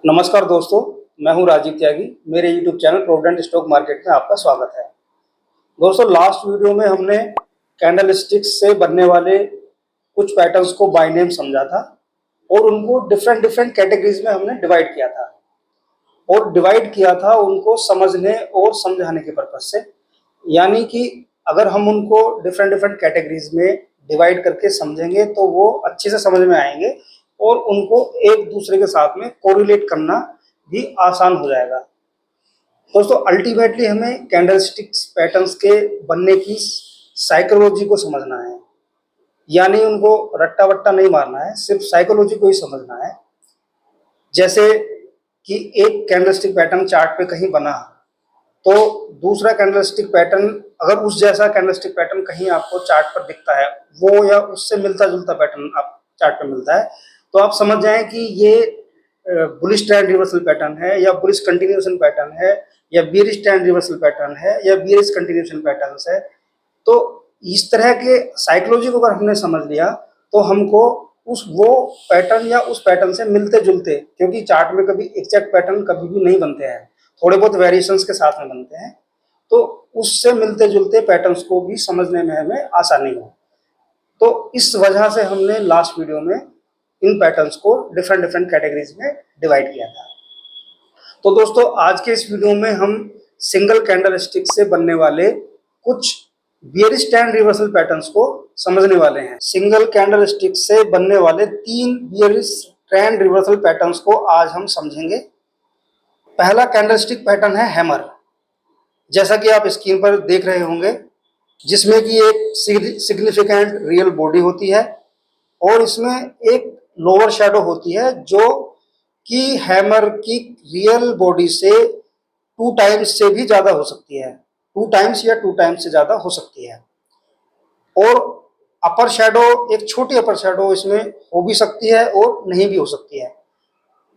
नमस्कार दोस्तों, मैं हूं राजीव त्यागी। मेरे YouTube channel provident stock market में आपका स्वागत है। दोस्तों, लास्ट वीडियो में हमने कैंडल स्टिक्स से बनने वाले कुछ पैटर्न्स को बाय नेम समझा था और उनको डिफरेंट डिफरेंट कैटेगरीज में हमने डिवाइड किया था उनको समझने और समझाने के पर्पज से। यानी कि अगर हम उनको डिफरेंट डिफरेंट कैटेगरीज में डिवाइड करके समझेंगे तो वो अच्छे से समझ में आएंगे और उनको एक दूसरे के साथ में कोरिलेट करना भी आसान हो जाएगा। दोस्तों, अल्टीमेटली हमें कैंडलस्टिक्स पैटर्न्स के बनने की साइकोलॉजी को समझना है, यानी उनको रट्टा वट्टा नहीं मारना है, सिर्फ साइकोलॉजी को ही समझना है। जैसे कि एक कैंडलस्टिक पैटर्न चार्ट पे कहीं बना तो दूसरा कैंडलस्टिक पैटर्न, अगर उस जैसा कैंडलस्टिक पैटर्न कहीं आपको चार्ट पर दिखता है, वो या उससे मिलता जुलता पैटर्न आप चार्ट पर मिलता है, तो आप समझ जाएं कि ये बुलिश ट्रेंड रिवर्सल पैटर्न है या बुलिश कंटिन्यूएशन पैटर्न है या बियरिश ट्रेंड रिवर्सल पैटर्न है या बियरिश कंटिन्यूएशन पैटर्न्स है। तो इस तरह के साइकोलॉजी को अगर हमने समझ लिया तो हमको वो पैटर्न या उस पैटर्न से मिलते जुलते, क्योंकि चार्ट में कभी एग्जैक्ट पैटर्न कभी भी नहीं बनते हैं, थोड़े बहुत वेरिएशंस के साथ में बनते हैं, तो उससे मिलते जुलते पैटर्न्स को भी समझने में हमें आसानी हो। तो इस वजह से हमने लास्ट वीडियो में इन पैटर्न्स को डिफरेंट डिफरेंट कैटेगरीज में डिवाइड किया था। तो दोस्तों, आज के इस वीडियो में हम सिंगल कैंडल स्टिक से बनने वाले कुछ बियरिश ट्रेंड रिवर्सल पैटर्न्स को समझने वाले हैं। सिंगल कैंडल स्टिक से बनने वाले 3 बियरिश ट्रेंड रिवर्सल पैटर्न्स को आज हम समझेंगे। पहला कैंडल स्टिक पैटर्न है हैमर, जैसा कि आप स्क्रीन पर देख रहे होंगे, जिसमें कि एक सिग्निफिकेंट रियल बॉडी होती है और इसमें एक लोअर शैडो होती है जो कि हैमर की रियल बॉडी से 2 टाइम्स से भी ज्यादा हो सकती है, 2 टाइम्स या 2 टाइम्स से ज्यादा हो सकती है। और अपर शैडो, एक छोटी अपर शैडो इसमें हो भी सकती है और नहीं भी हो सकती है।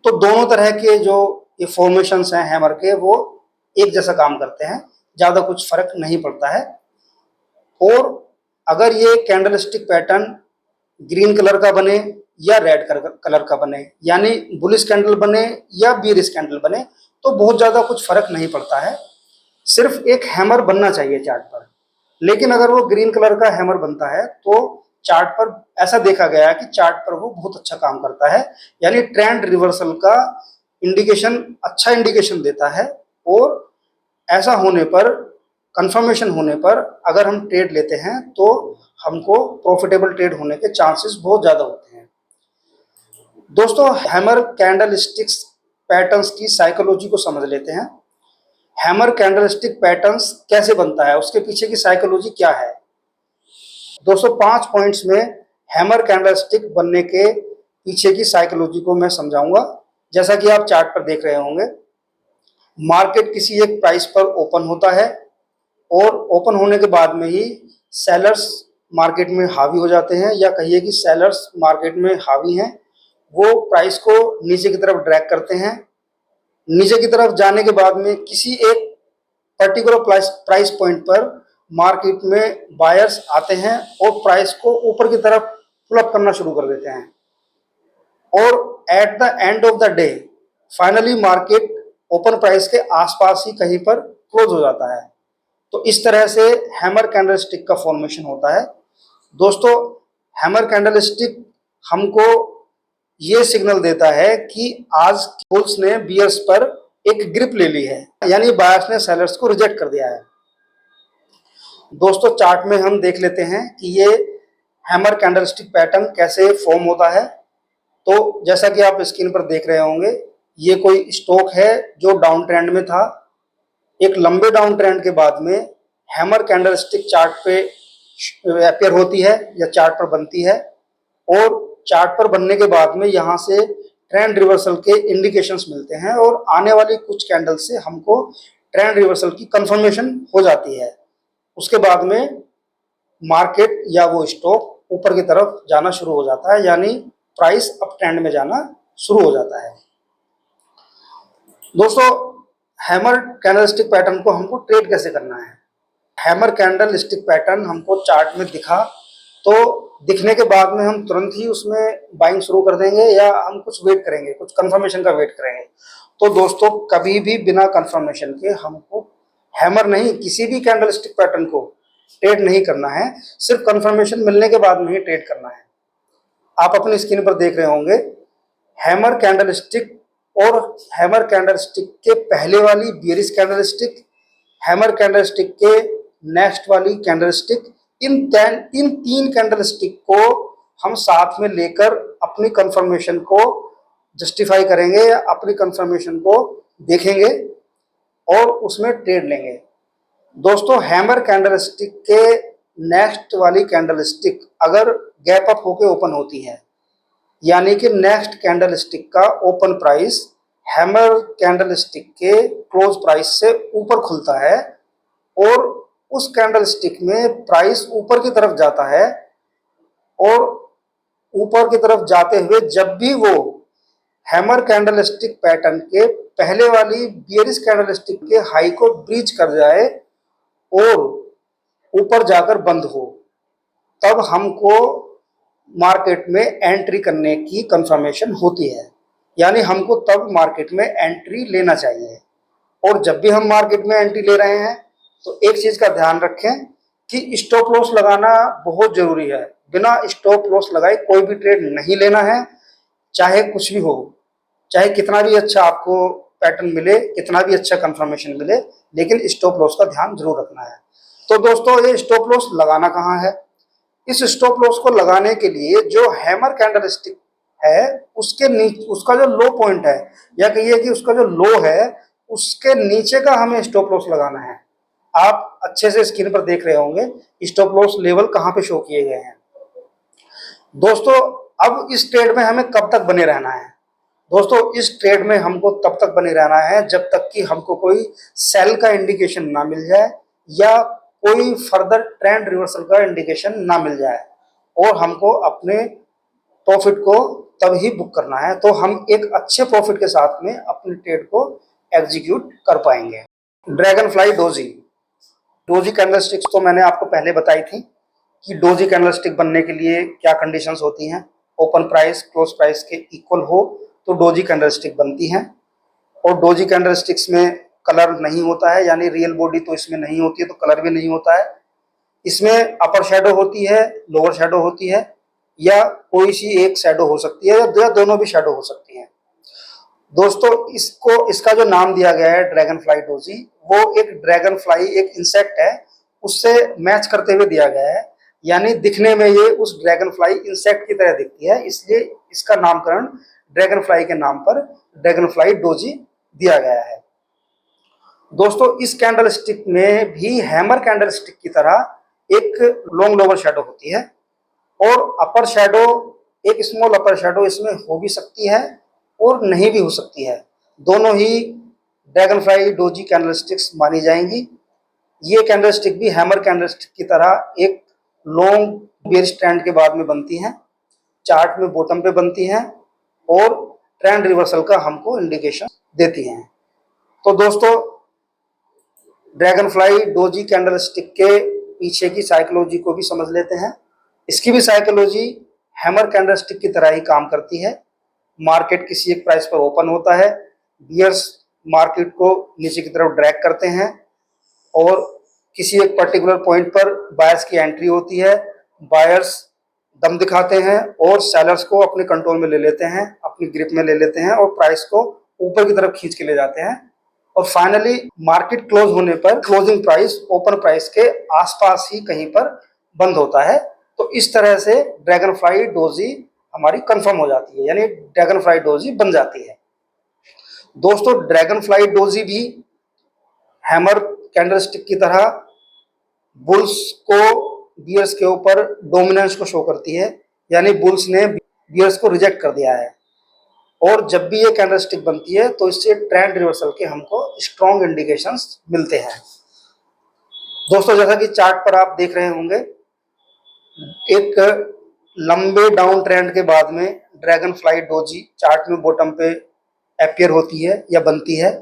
तो दोनों तरह के जो ये फॉर्मेशंस हैं हैमर के, वो एक जैसा काम करते हैं, ज्यादा कुछ फर्क नहीं पड़ता है। और अगर ये candle stick pattern green colour का बने या रेड कलर का बने, यानी बुलिश कैंडल बने या बियरिश कैंडल बने, तो बहुत ज्यादा कुछ फर्क नहीं पड़ता है, सिर्फ एक हैमर बनना चाहिए चार्ट पर। लेकिन अगर वो ग्रीन कलर का हैमर बनता है तो चार्ट पर ऐसा देखा गया है कि चार्ट पर वो बहुत अच्छा काम करता है, यानी ट्रेंड रिवर्सल का इंडिकेशन, अच्छा इंडिकेशन देता है। और ऐसा होने पर, कंफर्मेशन होने पर अगर हम ट्रेड लेते हैं तो हमको प्रॉफिटेबल ट्रेड होने के चांसेस बहुत ज्यादा होते हैं। दोस्तों, हैमर कैंडल स्टिक्स पैटर्न्स की साइकोलॉजी को समझ लेते हैं। हैमर कैंडल स्टिक पैटर्न्स कैसे बनता है, उसके पीछे की साइकोलॉजी क्या है। दोस्तों, 5 पॉइंट्स में हैमर कैंडल स्टिक बनने के पीछे की साइकोलॉजी को मैं समझाऊंगा। जैसा कि आप चार्ट पर देख रहे होंगे, मार्केट किसी एक प्राइस पर ओपन होता है और ओपन होने के बाद में ही सेलर्स मार्केट में हावी हो जाते हैं, या कहिए कि सेलर्स मार्केट में हावी हैं, वो प्राइस को नीचे की तरफ ड्रैग करते हैं। नीचे की तरफ जाने के बाद में किसी एक पर्टिकुलर प्राइस पॉइंट पर मार्केट में बायर्स आते हैं और प्राइस को ऊपर की तरफ पुल अप करना शुरू कर देते हैं, और at the end of the day finally market open price के आसपास ही कहीं पर क्लोज हो जाता है। तो इस तरह से हैमर कैंडल स्टिक का फॉर्मेशन होता है। दोस्तों, हैमर कैंडल स्टिक हमको ये सिग्नल देता है कि आज बुल्स ने बियर्स पर एक ग्रिप ले ली है, यानी बायर्स ने सेलर्स को रिजेक्ट कर दिया है। दोस्तों, चार्ट में हम देख लेते हैं कि ये हैमर कैंडल स्टिक पैटर्न कैसे फॉर्म होता है। तो जैसा कि आप स्क्रीन पर देख रहे होंगे, ये कोई स्टॉक है जो डाउन ट्रेंड में था। एक लंबे डाउन ट्रेंड के बाद में हैमर कैंडल स्टिक चार्ट पे अपीयर होती है या चार्ट पर बनती है, और चार्ट पर बनने के बाद में यहाँ से ट्रेंड रिवर्सल के इंडिकेशंस मिलते हैं और आने वाली कुछ कैंडल से हमको ट्रेंड रिवर्सल की कंफर्मेशन हो जाती है। उसके बाद में मार्केट या वो स्टॉक ऊपर की तरफ जाना शुरू हो जाता है, यानी प्राइस अप ट्रेंड में जाना शुरू हो जाता है। दोस्तों, हैमर कैंडल स्टिक पैटर्न को हमको ट्रेड कैसे करना है। हैमर कैंडल स्टिक पैटर्न हमको चार्ट में दिखा तो दिखने के बाद में हम तुरंत ही उसमें बाइंग शुरू कर देंगे या हम कुछ वेट करेंगे, कुछ कंफर्मेशन का वेट करेंगे। तो दोस्तों कभी भी बिना कंफर्मेशन के हमको हैमर नहीं, किसी भी कैंडलस्टिक पैटर्न को ट्रेड नहीं करना है, सिर्फ कंफर्मेशन मिलने के बाद में ही ट्रेड करना है। आप अपनी स्क्रीन पर देख रहे होंगे हैमर कैंडलस्टिक और हैमर कैंडलस्टिक के पहले वाली बियरिश कैंडलस्टिक, हैमर कैंडलस्टिक के नेक्स्ट वाली कैंडलस्टिक, इन तीन कैंडलस्टिक को हम साथ में लेकर अपनी कंफर्मेशन को जस्टिफाई करेंगे या अपनी कंफर्मेशन को देखेंगे और उसमें ट्रेड लेंगे। दोस्तों हैमर कैंडलस्टिक के नेक्स्ट वाली कैंडलस्टिक अगर गैप अप होके ओपन होती है, यानी कि नेक्स्ट कैंडलस्टिक का ओपन प्राइस हैमर कैंडलस्टिक के क्लोज प्राइस से ऊपर खुलता है और उस कैंडलस्टिक में प्राइस ऊपर की तरफ जाता है, और ऊपर की तरफ जाते हुए जब भी वो हैमर कैंडलस्टिक पैटर्न के पहले वाली बियरिश कैंडलस्टिक के हाई को ब्रीच कर जाए और ऊपर जाकर बंद हो, तब हमको मार्केट में एंट्री करने की कंफर्मेशन होती है, यानी हमको तब मार्केट में एंट्री लेना चाहिए। और जब भी हम मार्केट में एंट्री ले रहे हैं तो एक चीज का ध्यान रखें कि स्टॉप लॉस लगाना बहुत जरूरी है। बिना स्टॉप लॉस लगाए कोई भी ट्रेड नहीं लेना है, चाहे कुछ भी हो, चाहे कितना भी अच्छा आपको पैटर्न मिले, कितना भी अच्छा कंफर्मेशन मिले, लेकिन स्टॉप लॉस का ध्यान जरूर रखना है। तो दोस्तों ये स्टॉप लॉस लगाना कहाँ है? इस स्टॉप लॉस को लगाने के लिए जो हैमर कैंडलस्टिक है उसके नीचे, उसका जो लो पॉइंट है या कहिए कि उसका जो लो है उसके नीचे का हमें स्टॉप लॉस लगाना है। आप अच्छे से स्क्रीन पर देख रहे होंगे स्टॉप लॉस लेवल कहाँ पे शो किए गए हैं। दोस्तों अब इस ट्रेड में हमें कब तक बने रहना है? दोस्तों इस ट्रेड में हमको तब तक बने रहना है जब तक कि हमको कोई सेल का इंडिकेशन ना मिल जाए या कोई फर्दर ट्रेंड रिवर्सल का इंडिकेशन ना मिल जाए, और हमको अपने प्रॉफिट को तब ही बुक करना है, तो हम एक अच्छे प्रॉफिट के साथ में अपने ट्रेड को एग्जीक्यूट कर पाएंगे। Dragon fly doji, doji candlesticks तो मैंने आपको पहले बताई थी कि डोजी कैंडलस्टिक बनने के लिए क्या कंडीशंस होती हैं। ओपन प्राइस क्लोज प्राइस के इक्वल हो तो डोजी कैंडलस्टिक बनती हैं, और डोजी कैंडलस्टिक्स में कलर नहीं होता है, यानी रियल बॉडी तो इसमें नहीं होती है, तो कलर भी नहीं होता है। इसमें अपर शैडो होती है, लोअर शैडो होती है, या कोई सी एक शैडो हो सकती है या दोनों भी शैडो हो सकती हैं। दोस्तों इसका जो नाम दिया गया है ड्रैगन फ्लाई डोजी, वो एक ड्रैगन फ्लाई एक इंसेक्ट है उससे मैच करते हुए दिया गया है, यानी दिखने में ये उस ड्रैगन फ्लाई इंसेक्ट की तरह दिखती है, इसलिए इसका नामकरण ड्रैगन फ्लाई के नाम पर ड्रैगन फ्लाई डोजी दिया गया है। दोस्तों इस कैंडलस्टिक में भी हैमर कैंडलस्टिक की तरह एक लॉन्ग लोअर शैडो होती है और अपर शैडो, एक स्मॉल अपर शैडो इसमें हो भी सकती है और नहीं भी हो सकती है। दोनों ही ड्रैगन फ्लाई डोजी कैंडलस्टिक्स मानी जाएंगी। ये कैंडलस्टिक भी हैमर कैंडलस्टिक की तरह एक लॉन्ग बेयरिश ट्रेंड के बाद में बनती हैं, चार्ट में बॉटम पे बनती हैं और ट्रेंड रिवर्सल का हमको इंडिकेशन देती हैं। तो दोस्तों ड्रैगन फ्लाई डोजी कैंडलस्टिक के पीछे की साइकोलॉजी को भी समझ लेते हैं। इसकी भी साइकोलॉजी हैमर कैंडलस्टिक की तरह ही काम करती है। मार्केट किसी एक प्राइस पर ओपन होता है, बियर्स मार्केट को नीचे की तरफ ड्रैग करते हैं और किसी एक पर्टिकुलर पॉइंट पर बायर्स की एंट्री होती है, बायर्स दम दिखाते हैं और सेलर्स को अपने कंट्रोल में ले लेते हैं, अपनी ग्रिप में ले लेते हैं और प्राइस को ऊपर की तरफ खींच के ले जाते हैं, और फाइनली मार्केट क्लोज होने पर क्लोजिंग प्राइस ओपन प्राइस के आसपास ही कहीं पर बंद होता है। तो इस तरह से ड्रैगन फ्लाई डोजी हमारी कंफर्म हो जाती है, यानी ड्रैगन फ्लाई डोजी बन जाती है। दोस्तों ड्रैगन फ्लाई डोजी भी हैमर कैंडलस्टिक की तरह बुल्स को बियर्स के ऊपर डोमिनेंस को शो करती है, यानी बुल्स ने बियर्स को रिजेक्ट कर दिया है, और जब भी ये कैंडलस्टिक बनती है तो इससे ट्रेंड रिवर्सल के हमको स्ट्रॉन्ग इंडिकेशंस मिलते हैं। दोस्तों जैसा कि चार्ट पर आप देख रहे होंगे, एक लंबे डाउन ट्रेंड के बाद में ड्रैगन फ्लाई डोजी चार्ट में बॉटम पे अपीयर होती है या बनती है,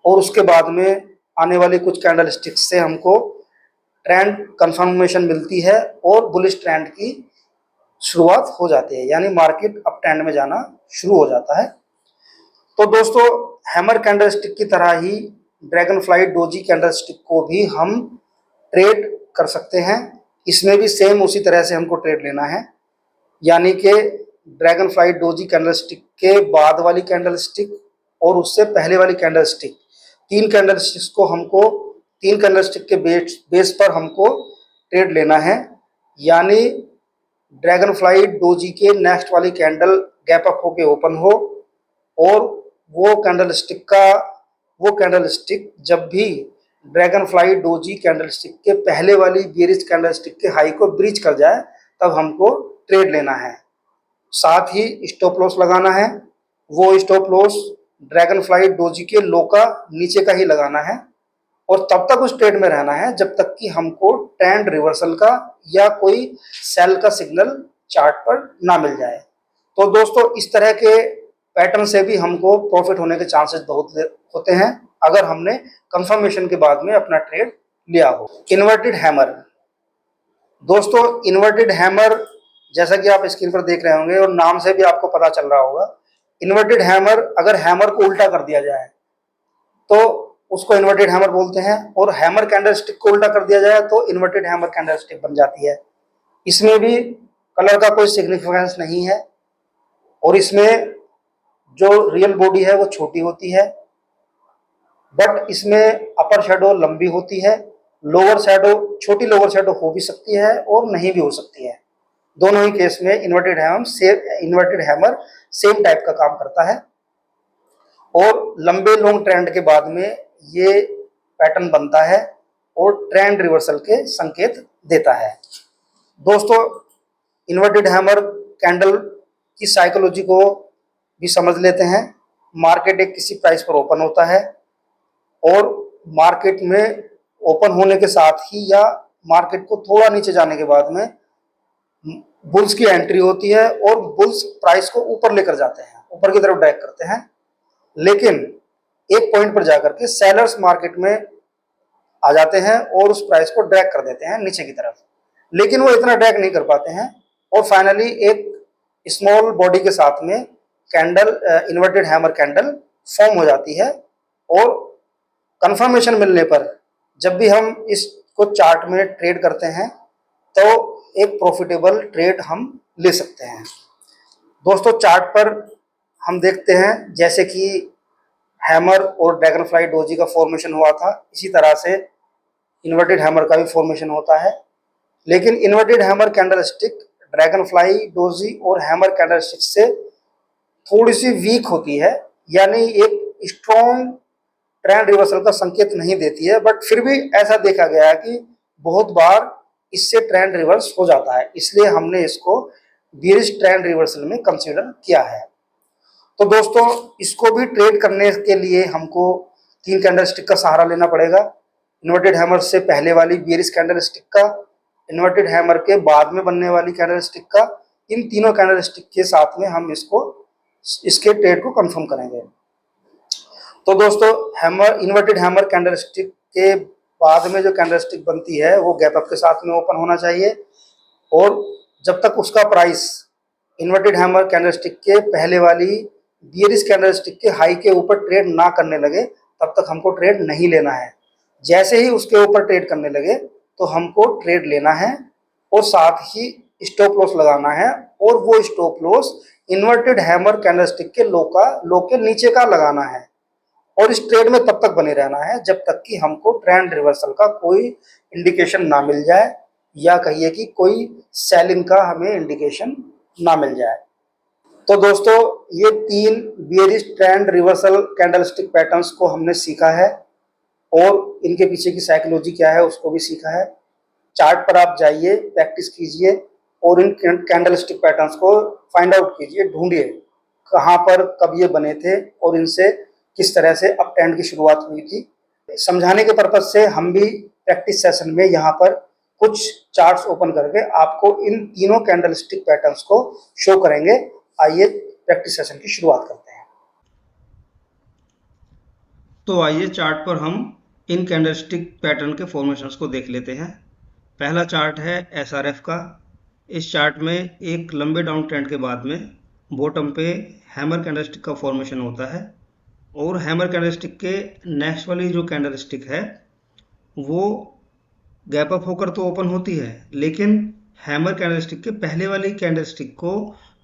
और उसके बाद में आने वाली कुछ कैंडलस्टिक्स से हमको ट्रेंड कंफर्मेशन मिलती है और बुलिश ट्रेंड की शुरुआत हो जाती है, यानी मार्केट अप ट्रेंड में जाना शुरू हो जाता है। तो दोस्तों, हैमर कैंडलस्टिक की तरह ही ड्रैगन फ्लाई डोजी कैंडलस्टिक को भी हम ट्रेड कर सकते हैं। इसमें भी सेम उसी तरह से हमको ट्रेड लेना है, यानी कि ड्रैगन फ्लाई डोजी कैंडलस्टिक के बाद वाली कैंडलस्टिक और उससे पहले वाली कैंडलस्टिक, तीन कैंडलस्टिक्स को हमको, तीन कैंडलस्टिक के बेस पर हमको ट्रेड लेना है। यानी ड्रैगन फ्लाई डोजी के नेक्स्ट वाली कैंडल गैप अप होके ओपन हो और वो कैंडलस्टिक जब भी ड्रैगन फ्लाई डोजी कैंडलस्टिक के पहले वाली बेरिश कैंडलस्टिक के हाई को ब्रीच कर जाए, तब हमको ट्रेड लेना है। साथ ही स्टॉप लॉस लगाना है। वो stop loss dragon fly doji के लो का नीचे का ही लगाना है और तब तक उस ट्रेड में रहना है जब तक कि हमको ट्रेंड रिवर्सल का या कोई सेल का सिग्नल चार्ट पर ना मिल जाए। तो दोस्तों, इस तरह के पैटर्न से भी हमको प्रॉफिट होने के चांसेस बहुत होते हैं अगर हमने कंफर्मेशन के बाद में अपना ट्रेड लिया हो। Inverted hammer. दोस्तों, इन्वर्टेड हैमर जैसा कि आप स्क्रीन पर देख रहे होंगे और नाम से भी आपको पता चल रहा होगा, इन्वर्टेड हैमर, अगर हैमर को उल्टा कर दिया जाए तो उसको इन्वर्टेड हैमर बोलते हैं, और हैमर कैंडलस्टिक को उल्टा कर दिया जाए तो इन्वर्टेड हैमर कैंडलस्टिक बन जाती है। इसमें भी कलर का कोई सिग्निफिकेंस नहीं है और इसमें जो रियल बॉडी है वो छोटी होती है, बट इसमें अपर शैडो लंबी होती है, लोअर शैडो, छोटी लोअर शैडो हो भी सकती है और नहीं भी हो सकती है। दोनों ही केस में इन्वर्टेड हैमर सेम टाइप का काम करता है और लंबे लॉन्ग ट्रेंड के बाद में ये पैटर्न बनता है और ट्रेंड रिवर्सल के संकेत देता है। दोस्तों, इन्वर्टेड हैमर कैंडल की साइकोलॉजी को भी समझ लेते हैं। मार्केट एक किसी प्राइस पर ओपन होता है और मार्केट में ओपन होने के साथ ही या मार्केट को थोड़ा नीचे जाने के बाद में बुल्स की एंट्री होती है और बुल्स प्राइस को ऊपर लेकर जाते हैं, ऊपर की तरफ ड्रैग करते हैं। लेकिन एक पॉइंट पर जाकर के सेलर्स मार्केट में आ जाते हैं और उस प्राइस को ड्रैग कर देते हैं नीचे की तरफ, लेकिन वो इतना ड्रैग नहीं कर पाते हैं और फाइनली एक स्मॉल बॉडी के साथ में candle, inverted hammer candle form हो जाती है। और कंफर्मेशन मिलने पर जब भी हम इसको चार्ट में ट्रेड करते हैं तो एक प्रॉफिटेबल ट्रेड हम ले सकते हैं। दोस्तों, चार्ट पर हम देखते हैं जैसे कि हैमर और ड्रैगन फ्लाई डोजी का फॉर्मेशन हुआ था, इसी तरह से इन्वर्टेड हैमर का भी फॉर्मेशन होता है। लेकिन inverted hammer candlestick dragon fly doji और हैमर कैंडलस्टिक से थोड़ी सी वीक होती है, यानी एक स्ट्रॉन्ग ट्रेंड रिवर्सल का संकेत नहीं देती है, बट फिर भी ऐसा देखा गया है कि बहुत बार इससे ट्रेंड रिवर्स हो जाता है, इसलिए हमने इसको बेरिश ट्रेंड रिवर्सल में कंसीडर किया है। तो दोस्तों, इसको भी ट्रेड करने के लिए हमको तीन कैंडलस्टिक का सहारा लेना पड़ेगा। इन्वर्टेड हैमर से पहले वाली बेरिश कैंडलस्टिक का, इन्वर्टेड हैमर के बाद में बनने वाली कैंडलस्टिक का, इन तीनों कैंडलस्टिक के साथ में हम इसके ट्रेड को कंफर्म करेंगे। तो दोस्तों, इन्वर्टेड हैमर कैंडलस्टिक के बाद में जो कैंडलस्टिक बनती है वो गैप अप के साथ में ओपन होना चाहिए और जब तक उसका प्राइस इन्वर्टेड हैमर कैंडलस्टिक के पहले वाली बेरिश कैंडलस्टिक के हाई के ऊपर ट्रेड ना करने लगे तब तक हमको ट्रेड नहीं लेना है। जैसे ही उसके ऊपर ट्रेड करने लगे तो हमको ट्रेड लेना है और साथ ही स्टॉप लॉस लगाना है, और वो stop loss inverted hammer candlestick के लो के नीचे का लगाना है और इस ट्रेड में तब तक बने रहना है जब तक कि हमको ट्रेंड रिवर्सल का कोई इंडिकेशन ना मिल जाए, या कहिए कि कोई सेलिंग का हमें इंडिकेशन ना मिल जाए। तो दोस्तों, ये तीन bearish trend reversal candlestick patterns को हमने सीखा है और इनके पीछे की साइकोलॉजी क्या है उसको भी सीखा है। चार्ट पर आप जाइए, प्रैक्टिस कीजिए और इन कैंडलस्टिक पैटर्न्स को फाइंड आउट कीजिए, ढूंढिए कहाँ पर कब ये बने थे और इनसे किस तरह से अप ट्रेंड की शुरुआत हुई थी। समझाने के पर्पज से हम भी प्रैक्टिस सेशन में यहाँ पर कुछ चार्ट्स ओपन करके आपको इन तीनों कैंडलस्टिक पैटर्न्स को शो करेंगे। आइए प्रैक्टिस सेशन की शुरुआत करते हैं। तो आइए चार्ट पर हम इन कैंडलस्टिक पैटर्न के फॉर्मेशंस को देख लेते हैं। पहला चार्ट है एसआरएफ का। इस चार्ट में एक लंबे डाउन ट्रेंड के बाद में बॉटम पे हैमर कैंडलस्टिक का फॉर्मेशन होता है और हैमर कैंडलस्टिक के नेक्स्ट वाली जो कैंडलस्टिक है वो गैप अप होकर तो ओपन होती है, लेकिन हैमर कैंडलस्टिक के पहले वाली कैंडलस्टिक को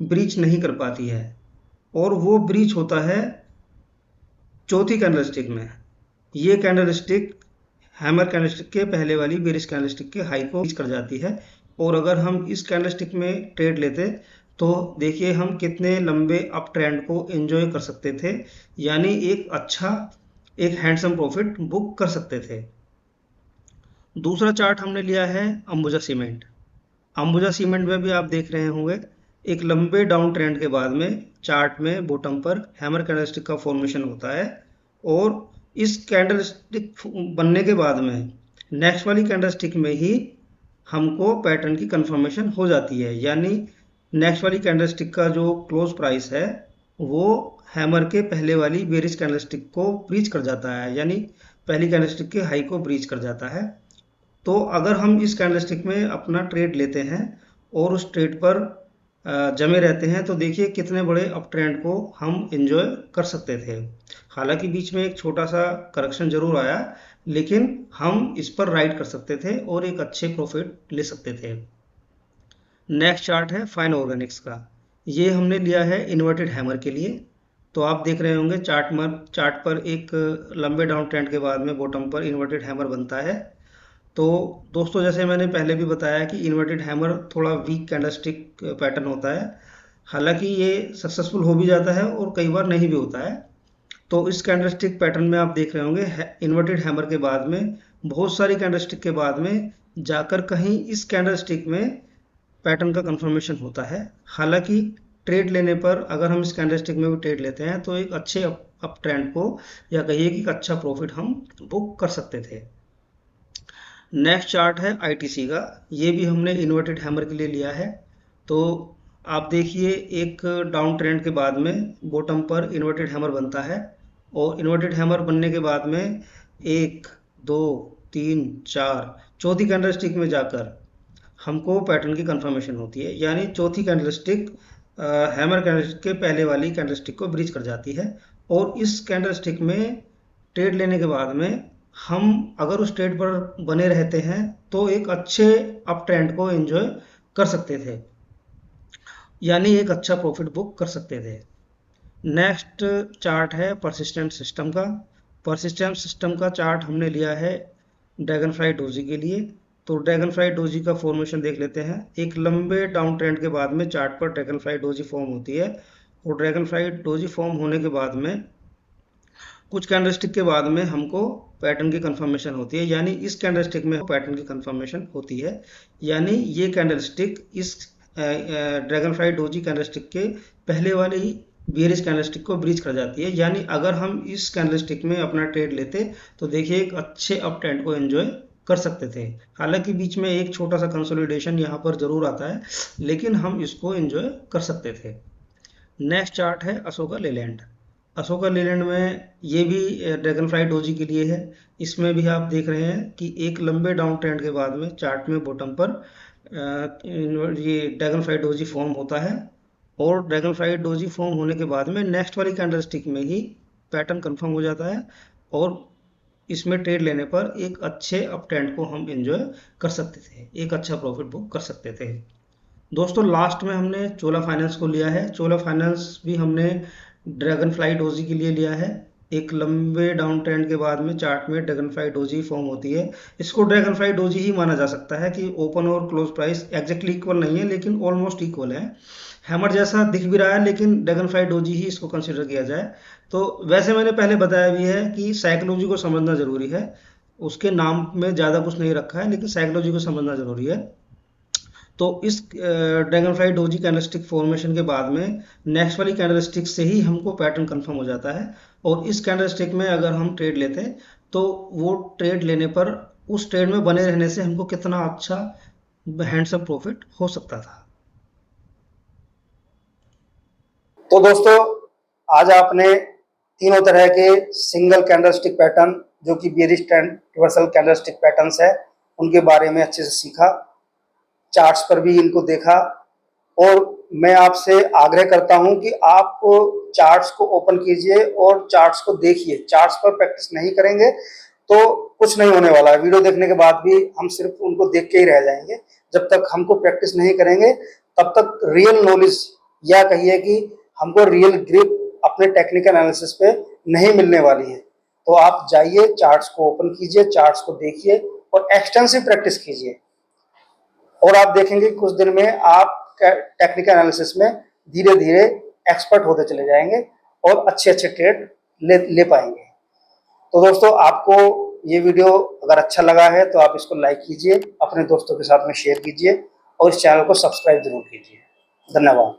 ब्रीच नहीं कर पाती है और वो ब्रीच होता है चौथी कैंडलस्टिक में। ये कैंडलस्टिक हैमर कैंडलस्टिक के पहले वाली बेरिश कैंडलस्टिक के हाई को रीच कर जाती है और अगर हम इस कैंडलस्टिक में ट्रेड लेते तो देखिए हम कितने लंबे अप ट्रेंड को एंजॉय कर सकते थे, यानी एक हैंडसम प्रॉफिट बुक कर सकते थे। दूसरा चार्ट हमने लिया है अंबुजा सीमेंट। अंबुजा सीमेंट में भी आप देख रहे होंगे एक लंबे डाउन ट्रेंड के बाद में चार्ट में बॉटम पर हैमर कैंडलस्टिक का फॉर्मेशन होता है और इस कैंडलस्टिक बनने के बाद में नेक्स्ट वाली कैंडलस्टिक में ही हमको पैटर्न की कंफर्मेशन हो जाती है, यानी नेक्स्ट वाली कैंडलस्टिक का जो क्लोज प्राइस है वो हैमर के पहले वाली बेरिश कैंडलस्टिक को ब्रीच कर जाता है, यानी पहली कैंडलस्टिक के हाई को ब्रीच कर जाता है। तो अगर हम इस कैंडलस्टिक में अपना ट्रेड लेते हैं और उस ट्रेड पर जमे रहते हैं तो देखिए कितने बड़े अप ट्रेंड को हम एंजॉय कर सकते थे। हालांकि बीच में एक छोटा सा करेक्शन जरूर आया, लेकिन हम इस पर राइड कर सकते थे और एक अच्छे प्रॉफिट ले सकते थे। नेक्स्ट चार्ट है फाइन ऑर्गेनिक्स का। ये हमने लिया है इन्वर्टेड हैमर के लिए। तो आप देख रहे होंगे चार्ट पर एक लंबे डाउन ट्रेंड के बाद में बॉटम पर इन्वर्टेड हैमर बनता है। तो दोस्तों जैसे मैंने पहले भी बताया कि इन्वर्टेड हैमर थोड़ा वीक कैंडलस्टिक पैटर्न होता है, हालांकि ये सक्सेसफुल हो भी जाता है और कई बार नहीं भी होता है। तो इस कैंडलस्टिक पैटर्न में आप देख रहे होंगे इन्वर्टेड हैमर के बाद में बहुत सारी कैंडलस्टिक के बाद में जाकर कहीं इस कैंडलस्टिक में पैटर्न का कंफर्मेशन होता है। हालांकि ट्रेड लेने पर अगर हम इस कैंडलस्टिक में भी ट्रेड लेते हैं तो एक अच्छे अप ट्रेंड को या कहिए कि एक अच्छा प्रॉफिट हम बुक कर सकते थे। नेक्स्ट चार्ट है आईटीसी का। ये भी हमने इन्वर्टेड हैमर के लिए लिया है। तो आप देखिए एक डाउन ट्रेंड के बाद में बॉटम पर इन्वर्टेड हैमर बनता है और इन्वर्टेड हैमर बनने के बाद में एक दो तीन चार चौथी कैंडलस्टिक में जाकर हमको पैटर्न की कंफर्मेशन होती है, यानी चौथी कैंडलस्टिक हैमर कैंडलस्टिक के पहले वाली कैंडलस्टिक को ब्रीच कर जाती है और इस कैंडलस्टिक में ट्रेड लेने के बाद में हम अगर उस ट्रेड पर बने रहते हैं तो एक अच्छे अप ट्रेंड को एंजॉय कर सकते थे, यानी एक अच्छा प्रॉफिट बुक कर सकते थे। नेक्स्ट चार्ट है परसिस्टेंट सिस्टम का। परसिस्टेंट सिस्टम का चार्ट हमने लिया है ड्रैगन फ्लाई डोजी के लिए। तो ड्रैगन फ्लाई डोजी का फॉर्मेशन देख लेते हैं। एक लंबे डाउन ट्रेंड के बाद में चार्ट पर ड्रैगन फ्लाई डोजी फॉर्म होती है और ड्रैगन फ्लाई डोजी फॉर्म होने के बाद में कुछ कैंडलस्टिक के बाद में हमको पैटर्न की कंफर्मेशन होती है, यानी इस कैंडलस्टिक में पैटर्न की कंफर्मेशन होती है, यानी ये कैंडलस्टिक इस ड्रैगन फ्लाई डोजी कैंडलस्टिक के पहले वाली बियरिश कैंडलस्टिक को ब्रीच कर जाती है। यानी अगर हम इस कैंडलस्टिक में अपना ट्रेड लेते तो देखिए एक अच्छे अप ट्रेंड को एंजॉय कर सकते थे। हालांकि बीच में एक छोटा सा कंसोलिडेशन यहाँ पर जरूर आता है, लेकिन हम इसको एंजॉय कर सकते थे। नेक्स्ट चार्ट है अशोका लेलैंड। अशोका लेलैंड में ये भी ड्रैगन फ्लाई डोजी के लिए है। इसमें भी आप देख रहे हैं कि एक लंबे डाउन ट्रेंड के बाद में चार्ट में बॉटम पर ये ड्रैगन फ्लाई डोजी फॉर्म होता है और ड्रैगन फ्लाई डोजी फॉर्म होने के बाद में नेक्स्ट वाली कैंडलस्टिक में ही पैटर्न कंफर्म हो जाता है और इसमें ट्रेड लेने पर एक अच्छे अप ट्रेंड को हम एंजॉय कर सकते थे, एक अच्छा प्रॉफिट बुक कर सकते थे। दोस्तों लास्ट में हमने चोला फाइनेंस को लिया है। चोला फाइनेंस भी हमने ड्रैगन फ्लाई डोजी के लिए लिया है। एक लंबे डाउन ट्रेंड के बाद में चार्ट में ड्रैगन फ्लाई डोजी फॉर्म होती है। इसको ड्रैगन फ्लाई डोजी ही माना जा सकता है कि ओपन और क्लोज प्राइस एग्जैक्टली इक्वल नहीं है, लेकिन ऑलमोस्ट इक्वल है। हैमर जैसा दिख भी रहा है, लेकिन ड्रैगन फ्लाई डोजी ही इसको कंसिडर किया जाए। तो वैसे मैंने पहले बताया भी है कि साइकोलॉजी को समझना जरूरी है। उसके नाम में ज़्यादा कुछ नहीं रखा है, लेकिन साइकोलॉजी को समझना जरूरी है। तो इस dragon fly doji candlestick formation के बाद में नेक्स्ट वाली कैंडलस्टिक से ही हमको पैटर्न कंफर्म हो जाता है और इस कैंडलस्टिक में अगर हम ट्रेड लेते हैं तो वो ट्रेड लेने पर उस ट्रेड में बने रहने से हमको कितना अच्छा हैंडसम प्रॉफिट हो सकता था। तो दोस्तों आज आपने तीनों तरह के सिंगल कैंडलस्टिक पैटर्न जो कि bearish trend reversal candlestick patterns है उनके बारे में अच्छे से सीखा, चार्ट्स पर भी इनको देखा। और मैं आपसे आग्रह करता हूं कि आप चार्ट्स को ओपन कीजिए और चार्ट्स को देखिए। चार्ट्स पर प्रैक्टिस नहीं करेंगे तो कुछ नहीं होने वाला है। वीडियो देखने के बाद भी हम सिर्फ उनको देख के ही रह जाएंगे। जब तक हमको प्रैक्टिस नहीं करेंगे तब तक रियल नॉलेज या कहिए कि हमको रियल ग्रिप अपने टेक्निकल एनालिसिस पे नहीं मिलने वाली है। तो आप जाइए, चार्ट्स को ओपन कीजिए, चार्ट्स को देखिए और एक्सटेंसिव प्रैक्टिस कीजिए, और आप देखेंगे कुछ दिन में आप टेक्निकल एनालिसिस में धीरे धीरे एक्सपर्ट होते चले जाएंगे और अच्छे अच्छे ट्रेड ले पाएंगे। तो दोस्तों, आपको ये वीडियो अगर अच्छा लगा है तो आप इसको लाइक कीजिए, अपने दोस्तों के साथ में शेयर कीजिए और इस चैनल को सब्सक्राइब जरूर कीजिए। धन्यवाद।